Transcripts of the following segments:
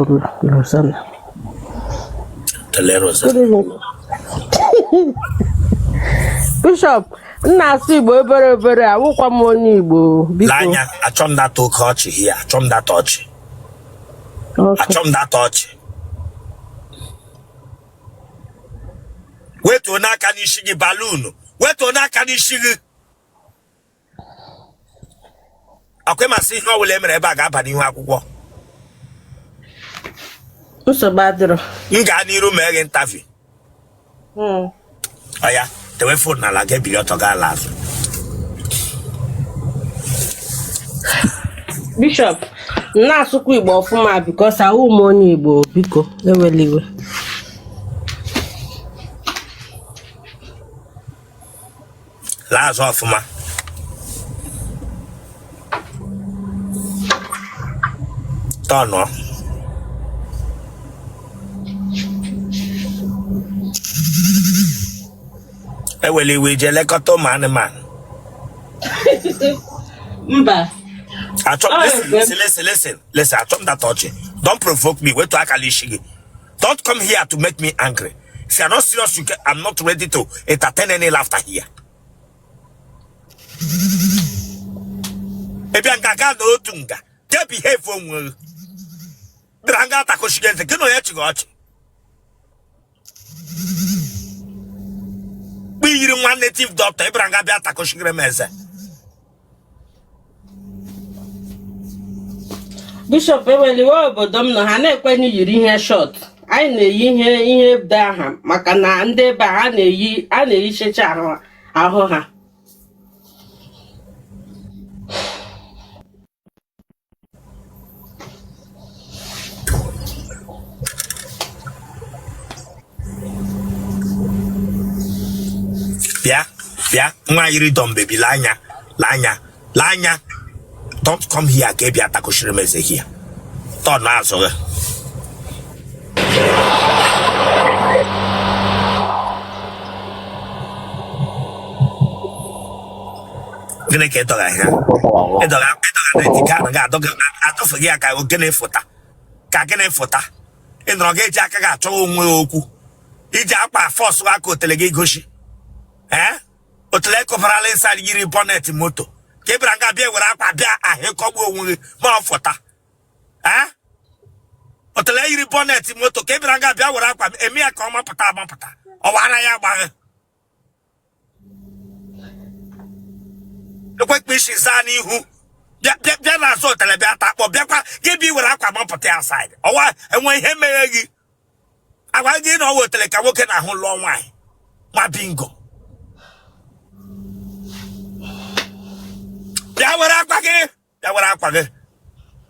Rosana. Otele Rosana. Bishop, nna Igbo ebere awụkwa m onye Igbo biko. Lanya, achọm that touch here. Achọm that touch. Achọm that touch. Wetu n'aka n'isi gị balloon. Wetu n'aka n'isi gị. Akwe masị ihe ọbụla emere ebe a ga-aba n'ihu akwụkwọ. Nsogbu adịrọ. M gaa n'iru mee gị interview. Oya, tewe phone n'ala gị biri ọtọ gaa ala azụ. Bishop, na-asụkwa Igbo ọfụma because ahụ m onye Igbo biko eweliwe. Lazo ọfụma. Tọnụ. Eweliwe je lekọta ụmụ anụmanụ. Mba. Listen. I told that touch. Don't provoke me. Wait to Akalishigi. Don't come here to make me angry. If you are not serious, I'm not ready to entertain any laughter here. If you are no tunga, just behave for me. Dranga Takoshigan, you know what you got. Be one native doctor, Branga Takoshigan. Bishop eweliwe obodo m nọ ha na-ekwenye yiri ihe short. Anyị na-eyi ihe ebe aha maka na ndị ebe a na-eyichecha ahụ ha. Bịa, nwa yiri dom baby lanya. Don't come here, Gaby Atakoshiremeze here. Don't answer. Gonna get dog here. I don't forget I will get a footer. Kagene footer. In Roge Jacka, Choku. Ijapa force wako telegi goshi. Otele Coparale inside Yiri bonnet moto. Kebranga bia wera akwa bia ahekogbo onwe ma fota. Otele yiri bonnet moto kebranga bia wera akwa emi aka o mapata. O wara ya gba. Ekwe kpishi za n'ihu. Bia na so otele bia takpo bia kwa gebi wera akwa mapata outside. O wa enwe ihe mere gi. Agwa gi na o otele ka nwoke na hu lo nwan. Ma bingo. Ya were akwa gị.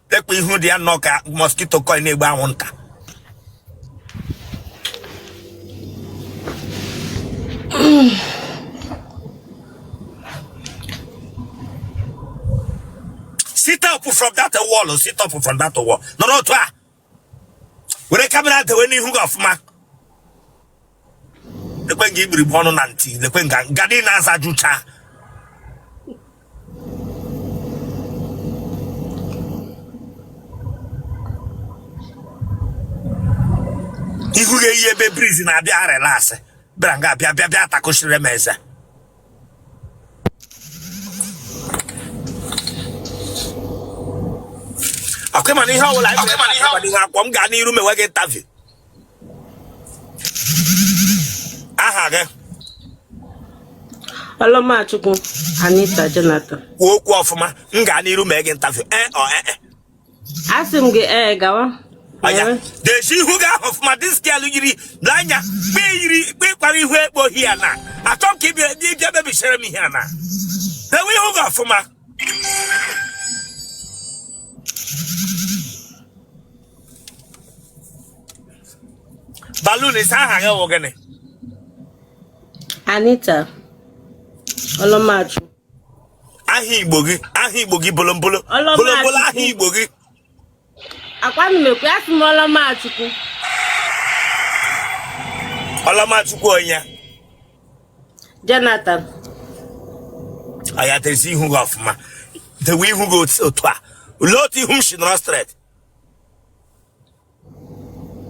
Tekwa ihu dị ya nọ ka mosquito coil na-egbe anwụnta. Sit up from that wall. No, twa. Were camera te weni ihu gị ọfụma. Lekwe nga ibiri bụ ọnụ na ntị. Lekwe nga gadi na-aza jucha. Ihu ga-eyi ebe breeze na-abịa relax. Branga bịa Atakoshiremeze. Okay, man, ihe ọbụla ihe akwọ m gaa n'iru mewe gị interview. Aha gị. Olomachukwu Anita Jonathan. Kwuo okwu ọfụma, m gaa n'iru mee gị interview. Asị m gị gawa. Aya, deshi ihu ga of ma this girl yiri blanya be kwara ihu ekpo here na. Atom ke bi be shere mi here na. The we ihu ga of ma. Balloon is ha ga wo gene. Anita Olomachu. Ahi Igbo gi bolombolo. Bolombolo ahi Igbo gi. Akwani mekwe asị m Olomachukwu. Olomachukwu onye. Jonathan. Aya tezi ihu ga ọfụma. The way ihu go otu a. Lot ihu m shi nọrọ straight.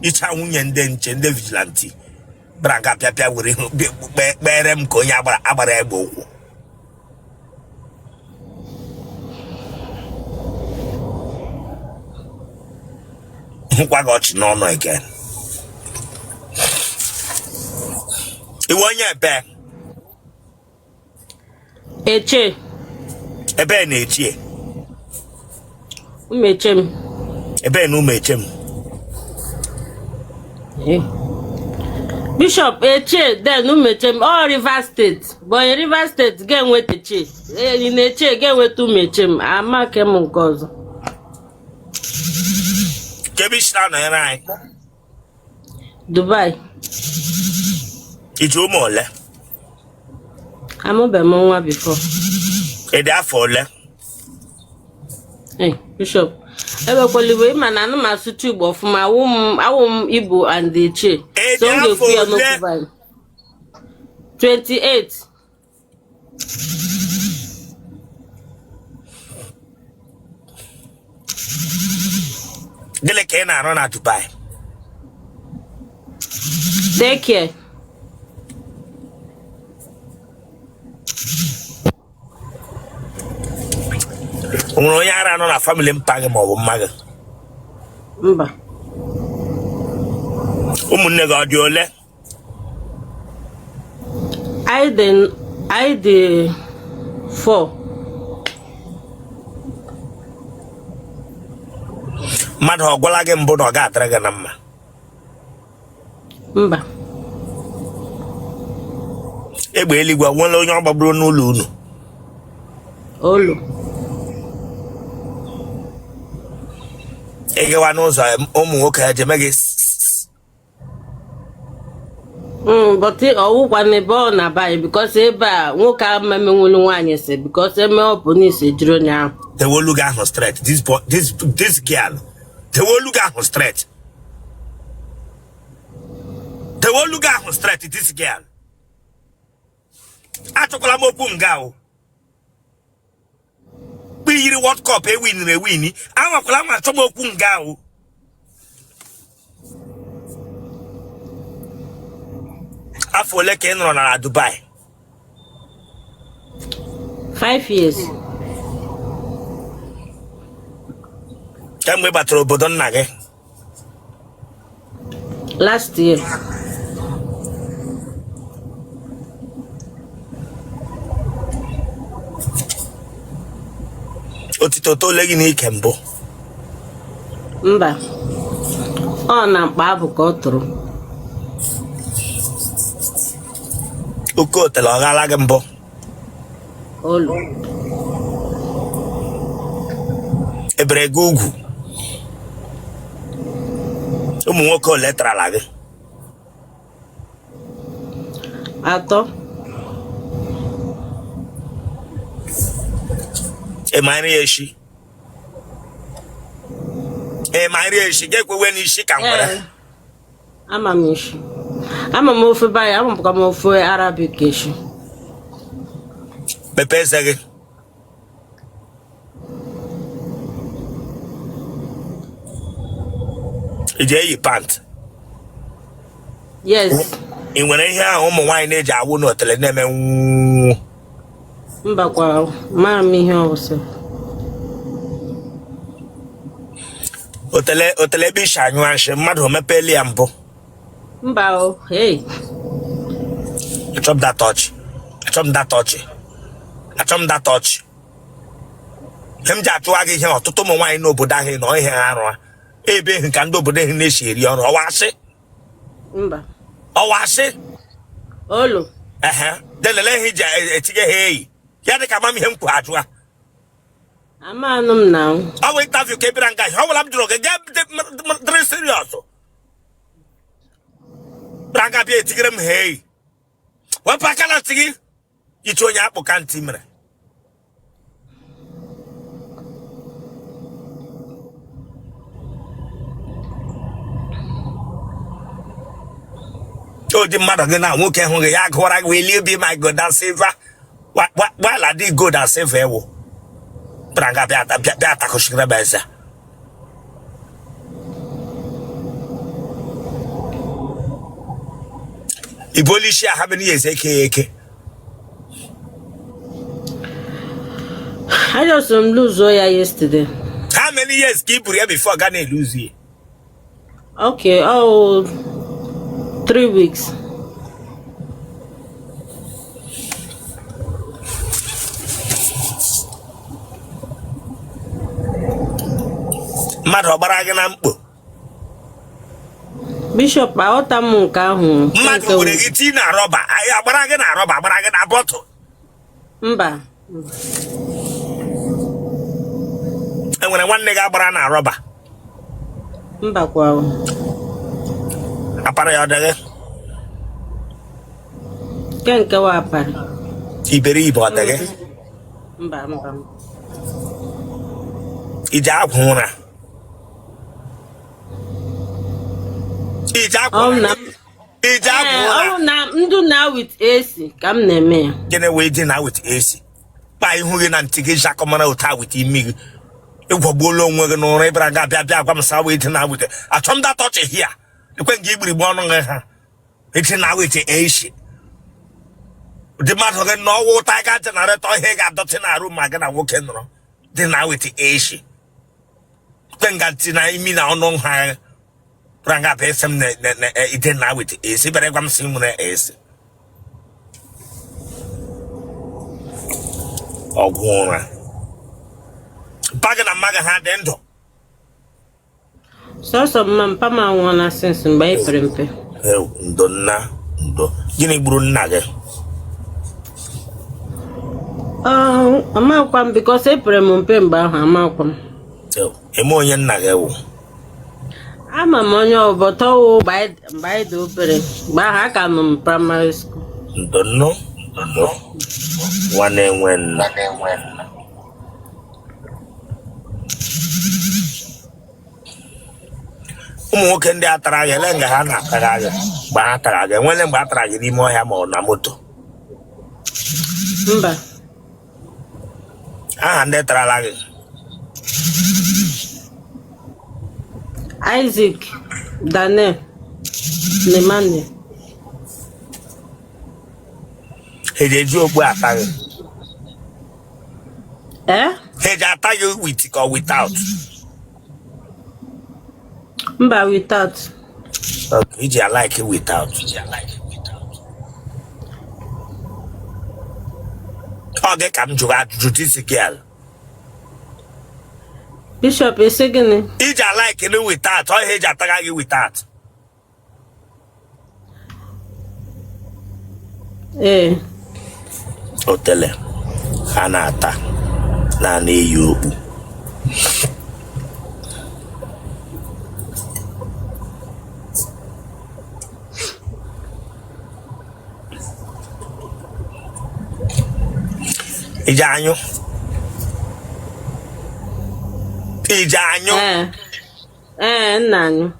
Icha nwunye ndị nche ndị vigilante branga pịapịa were kpere m ka onye agbara egbe ụkwụ. Nkwa gị ọchị n'ọnụ again. Iwe onye ebe? Eche. Ebe na-echie? Umeche m. Ebe na umeche m? Bishop Eche then umeche m. All Rivers State. But Rivers State ga-enweta Eche. Ị na-eche ga-enweta umeche m. Amake m nke ọzọ. Kebishna nọ ere anyị? Dubai. Iji ụmụ ole? Amụbe m nwa before. Ịdị afọ ole? Bishop. Ebekwalibo ịma na anụ asụtụ Igbo ọfụma awụ m Igbo and Eche. So m ga-ekwu ya n'okwu anyị. 28. Gịnị ka ị na-arụ na Dubai? Daycare. O nwere onye ara nọ na family mpa gị ma ọ bụ mma gị? Mba. Ụmụnne gị ọ dị ole? I dị 4. Mmadụ ọ gwala gị mbụ na ọ ga-adịrị gị na mma? Mba. Egbe eluigwe nwere onye ọ gbagburu n'ụlọ unu? Olu. Ị gawa n'ụzọ ụmụ nwoke ha jeme gị But ọwụkwa n'ebe ọ na-abaghị because ebe a nwoke ahụ menwelu nwaanyị si because eme ọ bụ n'isi jiri onye ahụ. Tewolu gị ahụ straight. This girl. Tewolu gị ahụ straight. Tewolu gị ahụ straight this girl. Achọkwala m okwu nga o. Yiri World Cup ewini anwakwala m achọ m okwu nga o. Afọ ole ka ị nọrọ na Dubai? 5 years. Kemgbe ị batara obodo nna gị? Last year. Otito tole gị n'ike mbụ? Mba. Ọ na mkpa abụ ka ọ tụrụ. Oke otele ọ ghala gị mbụ? Olu. Ebere gị ugwu? Ụmụ nwoke ole tarala gị? 3. Emari eshi. Emari eshi gekwewe n'ishi ka ngwere. Ama m eshi. Ama m ofe bayi, ama m kwa m ofe Arabic eshi. Mepe eze gị. Ije eyi pant? Yes. Ị nwere ihe ahụ ụmụ nwaanyị na-eji awụ n'otele na-eme nwụọ? Mba kwa mara m ihe ọwụsị. Otele ebe ishi anyụ anshị mmadụ omepeli ya mbụ? Mba o, hey. Achọ m that touch. Achọ m that touch. Achọ m that touch. Ihe m ji achụwa gị ihe ọtụtụ ụmụ nwaanyị n'obodo ahụ nọ ihe ha arụ ha. Ebe ihe ka ndị obodo ahụ na-esi eri ọrụ ọwasị? Mba. Ọwasị? Olu. Delele ihe iji etinye ha eyi. Ya dị ka ama m ihe m kwụ ajụa. Ama anụ m na. Ọ bụ interview ka ebira nga ihe ọ bụla m jụrụ gị gaa dịrị serious. Braga bịa etigere m ha eyi. Wepụ aka na ntị gị. Ichi onye akpụ ka ntị mere. Odi mmadụ gị na nwoke hụ gị ya gụwara gị will you be my God and savior? While I did good and savior ewu. Braga bịa atakushikere m eze. Ibolishi, how many years? Eke. I just lose Zoya yesterday. How many years keep here before Ghana lose you? Okay, 3 weeks. Mmadụ ọgbara gị na mkpo. Bishop, aghọta m nke ahụ. Mmadụ nwere gị tii na rọba, agbara gị na rọba, agbara gị na bọtụ. Mba. Enwere nwanne gị agbara na rọba. Mba kwa. Apara ya ọdịghị. Nke wa apara. Iberibe ọdịghị. Mba. Ije agwụ ụra. Ije agwụ ụra. Na ndụ na with AC ka m na-eme ya. Gịnị wee dị na with AC? Kpa ihu gị na ntị gị jakọmara ụta with imi gị. Ịgwagbuola onwe gị n'ụra ịbara ga-abịa gwa m sa wee dị na with. Achọ m that touch here. Ekwe gị igbirigbe ọnụ gị ha. Iti na with AC. Dị mmadụ gị na ọwụ ụta ga generator ihe ga-adọtị na arụ ma gị na nwoke nọrọ. Dị na with AC. Ekwe nga ntị na imi na ọnụ ha. Pranga pesem na ite na with AC bere gwam si mu na AC. Ogwora. Baga na maga ha dị ndụ. Sọsọ mpa ma nwa na sense mgbe ipere mpe. Ndo nna ndo. Gịnị gburu nna gị? Amakwa m because ipere m mpe mgbe ahụ amakwa m. Eme onye nna gị wụ. Ama m onye ọbọtọ wụ mgbe anyị dị obere mgbe ahụ aka nọ m primary school. Ndo nwanne enwe nna. Ụmụ nwoke ndị atara gị ele nga ha na-atara gị mgbe ha tara gị enwele mgbe a tara gị n'ime ọhịa ma ọ na moto. Mba. Aha ndị tarala gị. Isaac, Daniel, Nemane. Eji ogbu ata gị. Eji ata gị with or without? Mba, without. Okay, I like it without. Okay, come to that justice girl. Bishop, is saying I like it without, or age attack you without. Otele Anata Nani you. Ijanyo. Nanyo.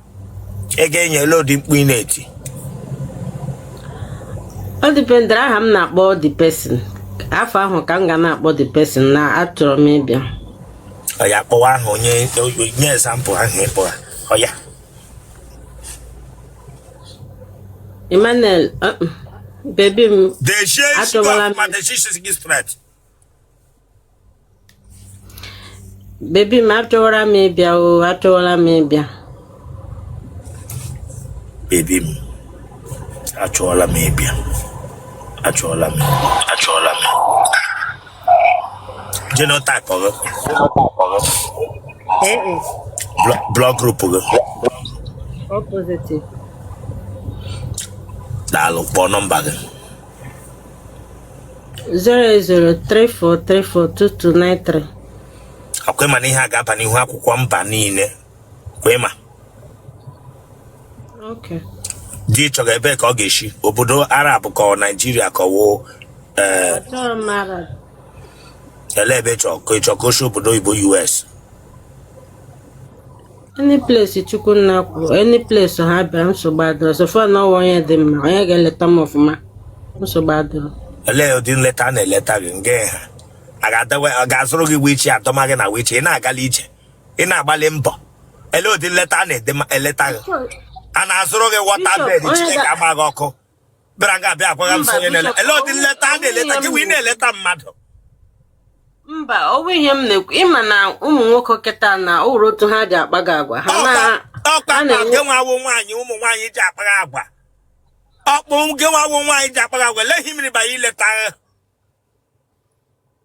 Again, you load in Queenity. All depends on how not about the person. I found can not about the person now after maybe. Oh, yeah, for one, yes, I'm for oh, yeah. Emmanuel, baby, the shades of my decisions is spread. Baby, after what I may be, after what I may be. Baby, after all I may be. Genotype of blood group of positive. That look for number 0034342293. Akwema ni ha gapa ni hu akwụkwọ mba niile. Kwema. Okay. Di choga ebe ka ọ ga-eshi obodo Arab ka ọ Nigeria ka ọ ele ebe chọkọ obodo Igbo US. Any place chukwu na kwuru, any place ha bịa nsogbu adịrọ. So far na onye dị mma, onye ga-eleta m ọfụma. Nsogbu adịrọ. Ele ụdị nleta na-eleta gị nge ha. A ga-azụrụ gị wichi atọma gị na wichi ị na-agala ije. Ị na-agbalị mbọ. Ele ụdị nleta na-eleta gị. A na-azụrụ gị water bed Chineke agba gị ọkụ. Braga bia kwa gam so yene. Elo di leta de leta ki wi na leta mmado. Mba, owe ihe m na-ekwu ịma na ụmụ nwoke kịta na ụrụ otu ha ji akpaga agwa ha na ọkpa nke nwawo nwaanyị ụmụ nwaanyị ji akpaga agwa ọkpụ nke nwawo nwaanyị ji akpaga agwa lehi mmiri ba ileta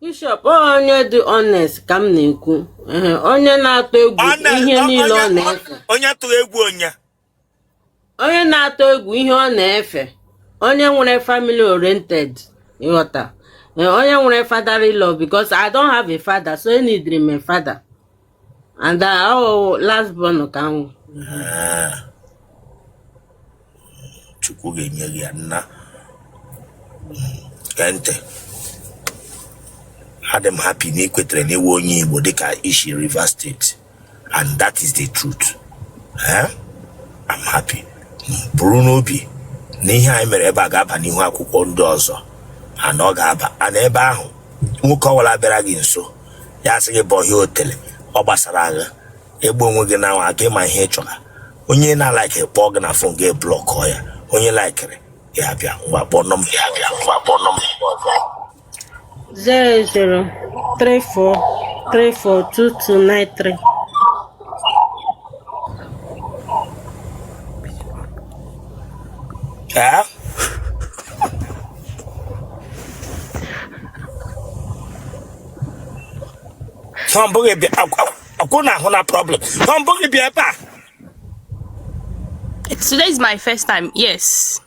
Bishop onye dị honest ka m na-ekwu onye na-atụ egwu ihe niile ọ na-efe onye tụrụ egwu onye na-atụ egwu ihe ọ na-efe onye nwere family oriented ịghọta onye nwere fatherly love because I don't have a father so I need a father and last born ka m Chukwu ga-enye gị nna kente I'm happy na ikwetere na iwe onye Igbo dịka ishi Rivers State and that is the truth. I'm happy. Buru n'obi na ihe anyị mere ebe a ga-aba n'ihu akwụkwọ ndị ọzọ and ọ ga-aba ana ebe ahụ nwoke ọwụla bịara gị nso ya sị gị bọhie Otele ọ gbasara agha egbe onwe gị na nwa aka ịma ihe ị chọrọ onye na-alaiki kpọọ gị na fon gị blọkọ ya onye laikiri ya bịa ngwa kpọọ nọmba 0034342293 Yeah. Somebody be a problem. Somebody be a back. Today is my first time, yes.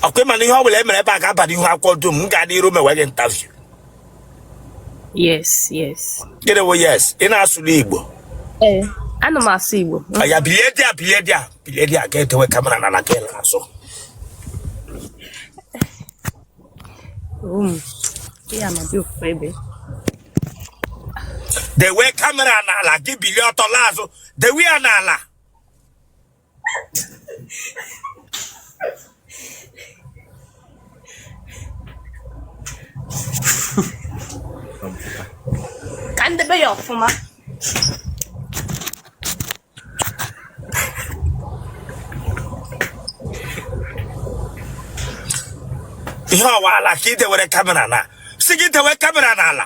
Okay, man, you will ever back up and you have called to Mungadi room away interview. Yes. Get away, yes. In our Sulibo. I know my Sibo. I have Piledia, get away camera and again. So, yeah, my beautiful baby. the way camera and ala give Bilioto Lazo, the way and ala. Can the be off, ma? You know what? I keep the camera now. Sing it the way camera na.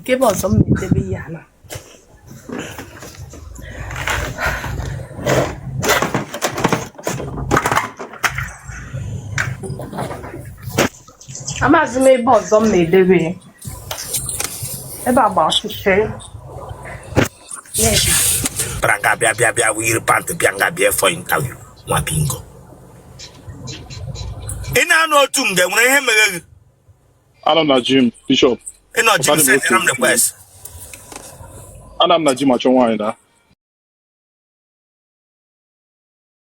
Give us some baby, Yana. I'm asking me about some baby. About to share. Yes. Branga bia we repant bianga bia for interview. Wa bingo. Ina no tunge when I hear Anam na Jim Bishop. Ina Jim said I'm the best. Anam na Jim achọ nwaanyị na.